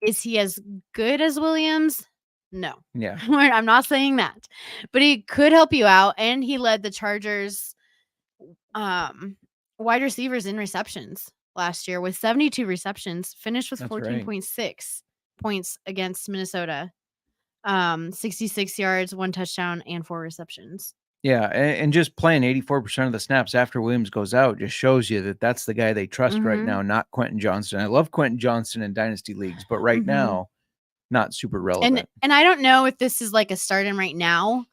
Is he as good as Williams? No. Yeah. I'm not saying that, but he could help you out. And he led the Chargers wide receivers in receptions. last year with 72 receptions, finished with That's right. 14.6 points against Minnesota. 66 yards, 1 touchdown, and 4 receptions. Yeah, and just playing 84% of the snaps after Williams goes out just shows you that that's the guy they trust right Mhm. now, not Quentin Johnston. I love Quentin Johnston in dynasty leagues, but right Mhm. now, not super relevant. And I don't know if this is like a start in right now,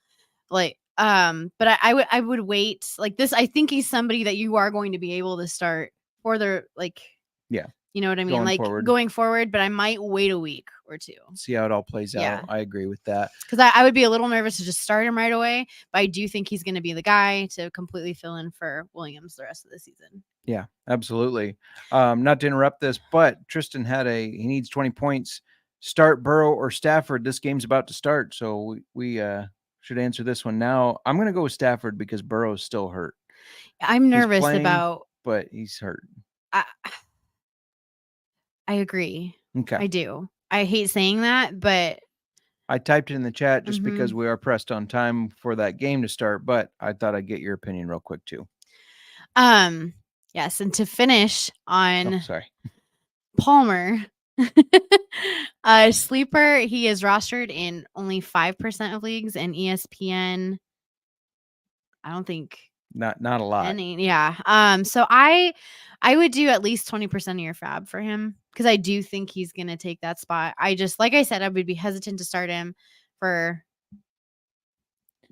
like but I would wait. Like this, I think he's somebody that you are going to be able to start for their like Yeah, you know what I mean? going Like forward. going forward, but I might wait a week or 2. See how it all plays Yeah. out. I agree with that. Because I would be a little nervous to just start him right away, but I do think he's going to be the guy to completely fill in for Williams the rest of the season. Yeah, absolutely. Not to interrupt this, but Tristan he needs 20 points. Start Burrow or Stafford. This game's about to start, so we should answer this one now. I'm going to go with Stafford because Burrow's still hurt. I'm nervous playing, about. But he's hurt. I agree. Okay. I do. I hate saying that, but I typed it in the chat just because Mm-hmm. we are pressed on time for that game to start, but I thought I'd get your opinion real quick too. Yes, and to finish on sorry. Palmer, sleeper, he is rostered in only 5% of leagues, and ESPN, I don't think Not a lot. any. Yeah. So I would do at least 20% of your fab for him because I do think he's gonna take that spot. I just, like I said, I would be hesitant to start him for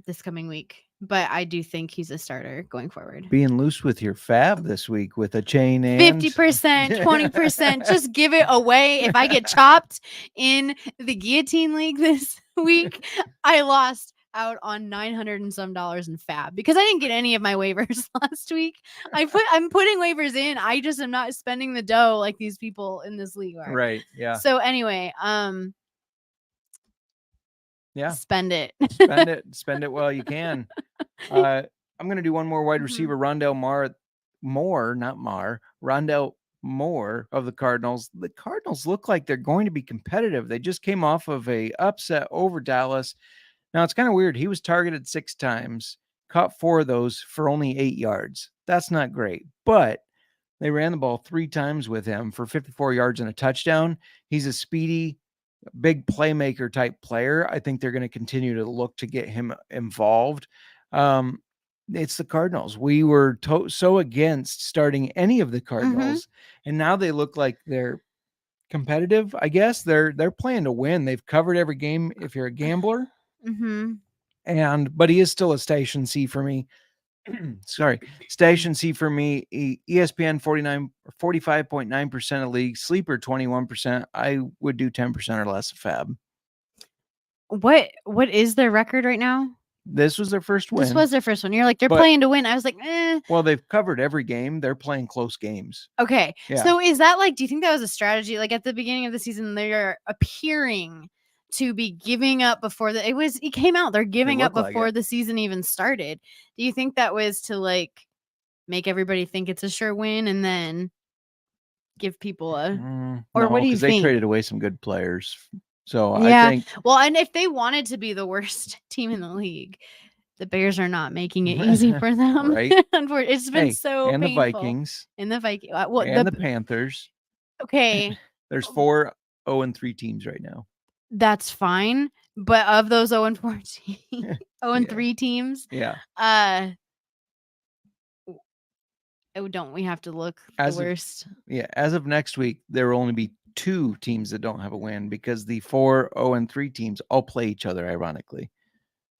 this coming week, but I do think he's a starter going forward. Being loose with your fab this week with a chain and 50%, 20%, just give it away. If I get chopped in the guillotine league this week, I lost out on $900 and some in fab because I didn't get any of my waivers last week. I'm putting waivers in. I just am not spending the dough like these people in this league are. Right. Yeah. So anyway, Yeah. Spend it. Spend it while you can. I'm going to do one more wide receiver, Rondell Moore of the Cardinals. The Cardinals look like they're going to be competitive. They just came off of a upset over Dallas. Now it's kind of weird. He was targeted 6 times, caught 4 of those for only 8 yards. That's not great, but they ran the ball 3 times with him for 54 yards and a touchdown. He's a speedy, big playmaker type player. I think they're going to continue to look to get him involved. It's the Cardinals. We were so against starting any of the Cardinals, and now they look like they're competitive. I guess they're playing to win. They've covered every game if you're a gambler. But he is still a station C for me. Sorry, station C for me. ESPN 45.9% of leagues, sleeper 21%. I would do 10% or less of fab. What is their record right now? This was their first win. This was their first one. You're like, they're playing to win. I was like, eh. Well, they've covered every game. They're playing close games. Okay. Yeah. So is that like, do you think that was a strategy? Like at the beginning of the season, they're appearing to be giving up before it came out. They're giving up before the season even started. Do you think that was to like make everybody think it's a sure win and then give people or what do you think? They traded away some good players. So yeah. I think, well, and if they wanted to be the worst team in the league, the Bears are not making it easy for them. Right. It's been so and painful. The Vikings. And the Vikings. And the Panthers. Okay. There's 4 0-3 teams right now. That's fine. But of those 0-4 teams, 0-3 teams, don't we have to look the worst? As of next week, there will only be 2 teams that don't have a win because the 4 0-3 teams all play each other, ironically.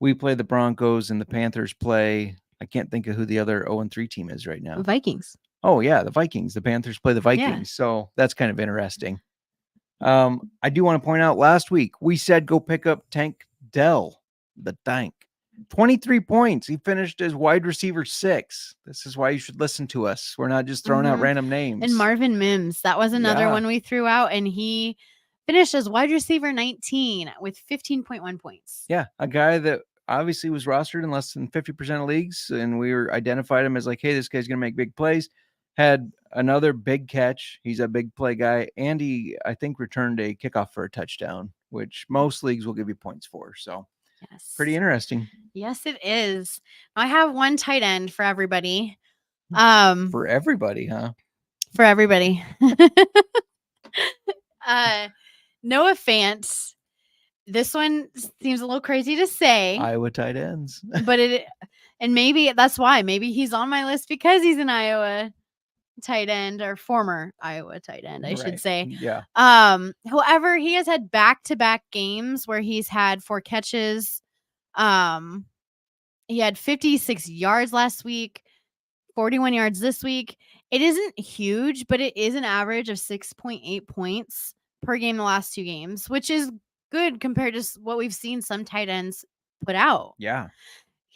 We play the Broncos and the Panthers play. I can't think of who the other 0-3 team is right now. Vikings. Oh, yeah, the Vikings. The Panthers play the Vikings. Yeah. So that's kind of interesting. I do want to point out last week, we said go pick up Tank Dell, the Tank. 23 points. He finished as wide receiver 6. This is why you should listen to us. We're not just throwing out random names. And Marvin Mims, that was another one we threw out, and he finished as wide receiver 19 with 15.1 points. Yeah, a guy that obviously was rostered in less than 50% of leagues, and we identified him as like, hey, this guy's going to make big plays. Had another big catch. He's a big play guy, and he, I think, returned a kickoff for a touchdown, which most leagues will give you points for. So yes, pretty interesting. Yes, it is. I have one tight end for everybody. For everybody, huh? for everybody. Noah Fant. This one seems a little crazy to say, Iowa tight ends. but and maybe that's why. Maybe he's on my list because he's an Iowa tight end, or former Iowa tight end, I should say. Yeah. However, he has had back-to-back games where he's had 4 catches. He had 56 yards last week, 41 yards this week. It isn't huge, but it is an average of 6.8 points per game the last 2 games, which is good compared to what we've seen some tight ends put out. Yeah.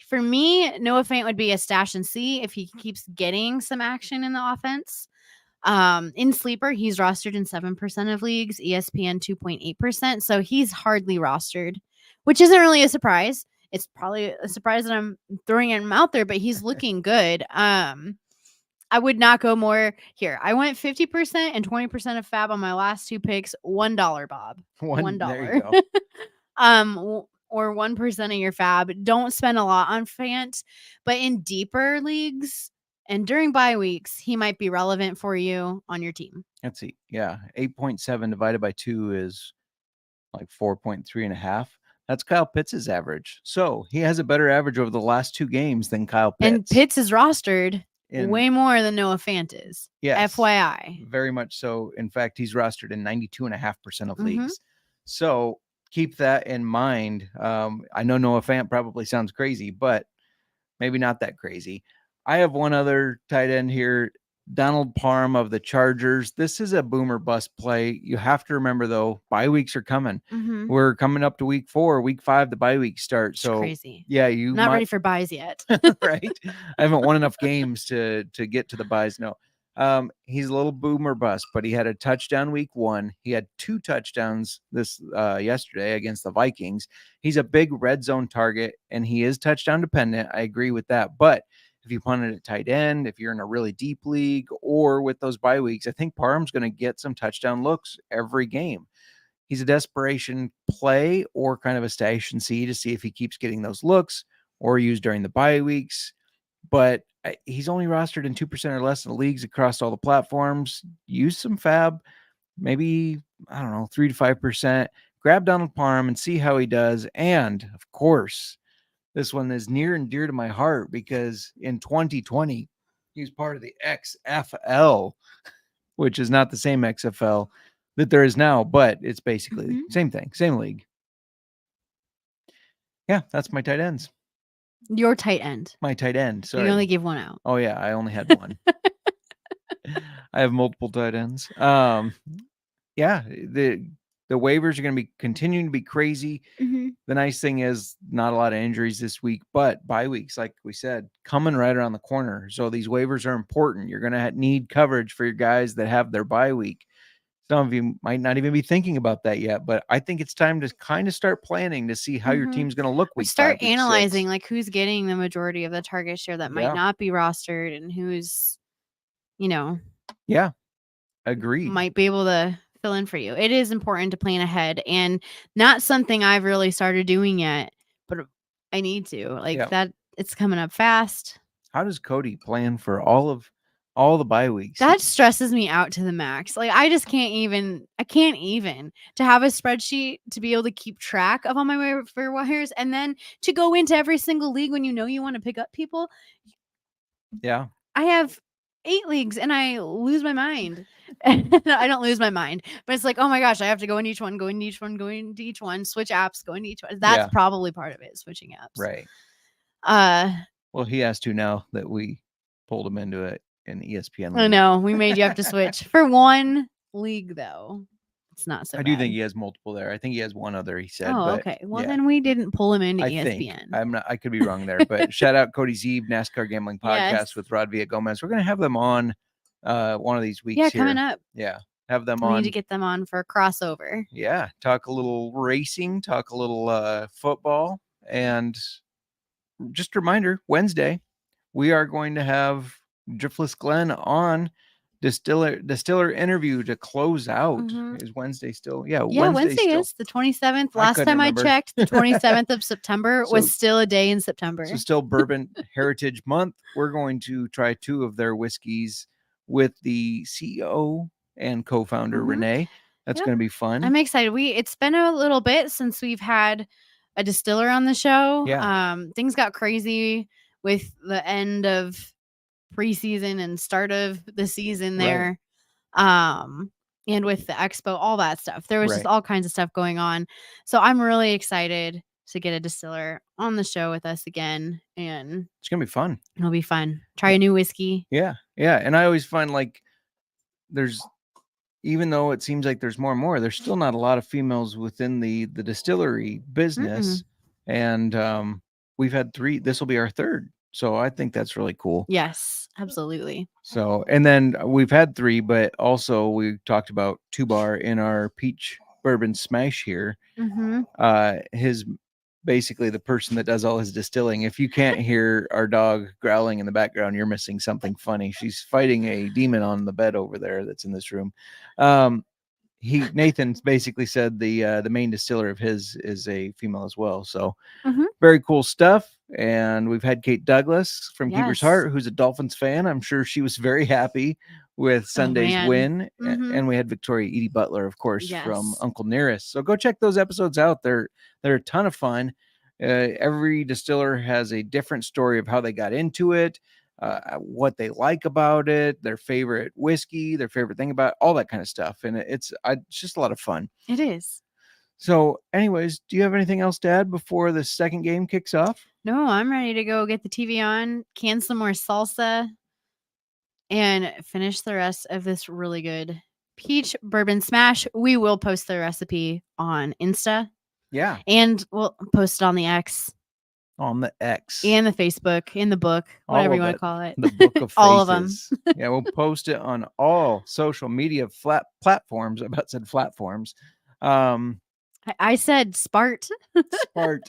For me, Noah Fant would be a stash and see if he keeps getting some action in the offense. In Sleeper, he's rostered in 7% of leagues, ESPN 2.8%. So he's hardly rostered, which isn't really a surprise. It's probably a surprise that I'm throwing him out there, but he's looking good. I would not go more here. I went 50% and 20% of fab on my last 2 picks. $1, Bob. $1. There you go. Or 1% of your fab. Don't spend a lot on Fant, but in deeper leagues and during bye weeks, he might be relevant for you on your team. Let's see. Yeah. 8.7 divided by 2 is like 4.3.5. That's Kyle Pitts' average. So he has a better average over the last 2 games than Kyle Pitts. And Pitts is rostered way more than Noah Fant is. Yes. FYI. Very much so. In fact, he's rostered in 92.5% of leagues. So keep that in mind. I know Noah Fant probably sounds crazy, but maybe not that crazy. I have one other tight end here, Donald Parham of the Chargers. This is a boomer bust play. You have to remember, though, bye weeks are coming. We're coming up to week 4, week 5, the bye week start. It's so crazy. Yeah, not ready for buys yet. Right. I haven't won enough games to get to the buys. No. He's a little boomer bust, but he had a touchdown week 1. He had 2 touchdowns this yesterday against the Vikings. He's a big red zone target, and he is touchdown dependent. I agree with that. But if you punted at tight end, if you're in a really deep league, or with those bye weeks, I think Parham's going to get some touchdown looks every game. He's a desperation play or kind of a stash and see to see if he keeps getting those looks or used during the bye weeks. But he's only rostered in 2% or less of the leagues across all the platforms. Use some fab, maybe, I don't know, 3 to 5%. Grab Donald Parham and see how he does. And of course, this one is near and dear to my heart because in 2020, he was part of the XFL, which is not the same XFL that there is now, but it's basically the same thing, same league. Yeah, that's my tight ends. Your tight end. My tight end. Sorry. You only gave one out. Oh, yeah. I only had one. I have multiple tight ends. Yeah, the waivers are going to be continuing to be crazy. The nice thing is not a lot of injuries this week, but bye weeks, like we said, coming right around the corner. So these waivers are important. You're going to need coverage for your guys that have their bye week. Some of you might not even be thinking about that yet, but I think it's time to kind of start planning to see how your team's going to look. Start analyzing like who's getting the majority of the target share that might not be rostered and who's, Yeah, agreed. Might be able to fill in for you. It is important to plan ahead, and not something I've really started doing yet, but I need to. That it's coming up fast. How does Cody plan for all the bye weeks? That stresses me out to the max. I just can't even to have a spreadsheet to be able to keep track of all my waiver wires and then to go into every single league when you want to pick up people. Yeah. I have 8 leagues and I lose my mind. I don't lose my mind, but it's like, oh my gosh, I have to go into each one, switch apps, go into each one. That's probably part of it, switching apps. Right. Well, he has to now that we pulled him into it in ESPN. I know we made you have to switch for one league though. It's not so I do think he has multiple there. I think he has one other, he said. Oh, okay. Well, then we didn't pull him into ESPN. I could be wrong there, but shout out Cody Zeeb, NASCAR Gambling Podcast with Rod Villagomez. We're going to have them on one of these weeks. Yeah, coming up. Yeah. Have them on. We need to get them on for a crossover. Yeah. Talk a little racing, talk a little football. And just a reminder, Wednesday, we are going to have Driftless Glenn on Distiller interview to close out. Is Wednesday still? Yeah, Wednesday is the 27th. Last time I checked, the 27th of September was still a day in September. So still Bourbon Heritage Month. We're going to try 2 of their whiskeys with the CEO and co-founder Renee. That's Yep. going to be fun. I'm excited. It's been a little bit since we've had a distiller on the show. Yeah. Things got crazy with the end of preseason and start of the season there. And with the expo, all that stuff. There was just all kinds of stuff going on. So I'm really excited to get a distiller on the show with us again. And It's going to be fun. it'll be fun. Try a new whiskey. Yeah. Yeah. And I always find like even though it seems like there's more and more, there's still not a lot of females within the distillery business. And we've had 3. This will be our 3rd. So I think that's really cool. Yes, absolutely. So, and then we've had 3, but also we talked about 2 Bar in our peach bourbon smash here. His basically the person that does all his distilling. If you can't hear our dog growling in the background, you're missing something funny. She's fighting a demon on the bed over there that's in this room. Nathan basically said the main distiller of his is a female as well. So very cool stuff. And we've had Kate Douglas from Keeper's Heart, who's a Dolphins fan. I'm sure she was very happy with Sunday's win. And we had Victoria Edie Butler, of course, from Uncle Nearest. So go check those episodes out. They're a ton of fun. Every distiller has a different story of how they got into it, what they like about it, their favorite whiskey, their favorite thing about it, all that kind of stuff. And it's just a lot of fun. It is. So anyways, do you have anything else to add before the second game kicks off? No, I'm ready to go get the TV on, can some more salsa, and finish the rest of this really good peach bourbon smash. We will post the recipe on Insta. Yeah. And we'll post it on the X. On the X. And the Facebook, in the book, whatever you want to call it. The book of faces. All of them. Yeah, we'll post it on all social media platforms. I about said platforms. I said Spart. Spart.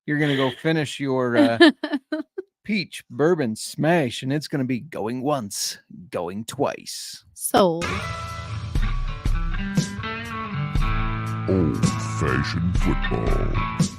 You're going to go finish your peach bourbon smash, and it's going to be going once, going twice. Sold. Old-fashioned football.